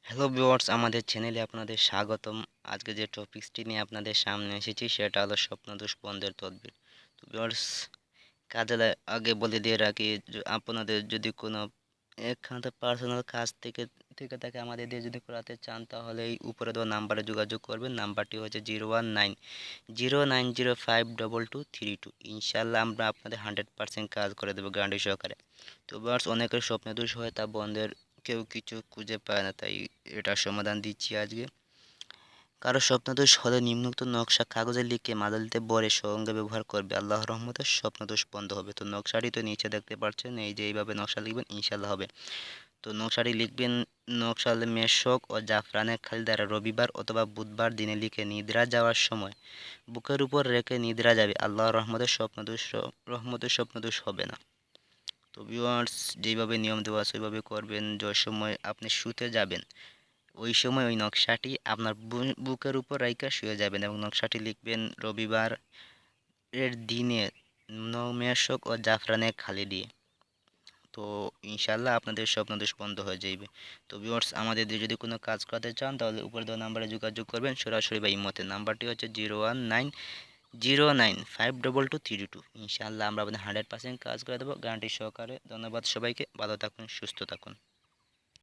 Hello viewers, আমাদের চ্যানেলে আপনাদের স্বাগতম। আজকে যে টপিকসটি নিয়ে আপনাদের সামনে এসেছি সেটা হলো স্বপ্নদোষ বন্ধের তদবির। তো ভিউয়ার্স, আগে বলে দিয়ে রাখি, আপনাদের যদি কোনো একখানা পার্সোনাল কাজ থেকে থেকে থাকে আমাদের দিয়ে যদি করাতে চান, তাহলে এই উপরে দেওয়া নাম্বারে যোগাযোগ করবেন। নাম্বারটি হচ্ছে 019 090522232। ইনশাল্লাহ আমরা আপনাদের 100% কাজ করে দেবো গ্যারান্টি সহকারে। তো ভিউয়ার্স, অনেকের স্বপ্নদোষ হয় তা বন্ধের কেউ কিছু খুঁজে পায় না, তাই এটার সমাধান দিচ্ছি আজকে। কারো স্বপ্নদোষ হলে নিম্নোক্ত নকশা কাগজে লিখে মাদুলিতে ভরে সঙ্গে ব্যবহার করবে, আল্লাহর রহমতে স্বপ্নদোষ বন্ধ হবে। তো নকশাটি তো নিচে দেখতে পাচ্ছেন, এই যে এইভাবে নকশা লিখবেন, ইনশাল্লাহ হবে। তো নকশাটি লিখবেন, নকশা মেশক ও জাফরানের খালি দ্বারা রবিবার অথবা বুধবার দিনে লিখে নিদ্রা যাওয়ার সময় বুকের উপর রেখে নিদ্রা যাবে, আল্লাহর রহমতে স্বপ্নদোষ হবে না। তো ভিউয়ার্স, যেইভাবে নিয়ম দেওয়া আছে ওইভাবে করবেন। যে সময় আপনি শুতে যাবেন ওই সময় ওই নকশাটি আপনার বুকের উপর রাইখা শুয়ে যাবেন এবং নকশাটি লিখবেন রবিবার এর দিনে মেশক ও জাফরানের খালি দিয়ে। তো ইনশাল্লাহ আপনাদের স্বপ্নদোষ বন্ধ হয়ে যাইবে। তো ভিউয়ার্স, আমাদের দিয়ে যদি কোনো কাজ করাতে চান তাহলে উপরে দেওয়া নাম্বারে যোগাযোগ করবেন সরাসরি বা ইমোতে। নাম্বারটি হচ্ছে 019 0952232। ইনশাল্লাহ আমরা আপনাদের 100% কাজ করে দেবো গ্যারান্টি সহকারে। ধন্যবাদ সবাইকে, ভালো থাকুন, সুস্থ থাকুন।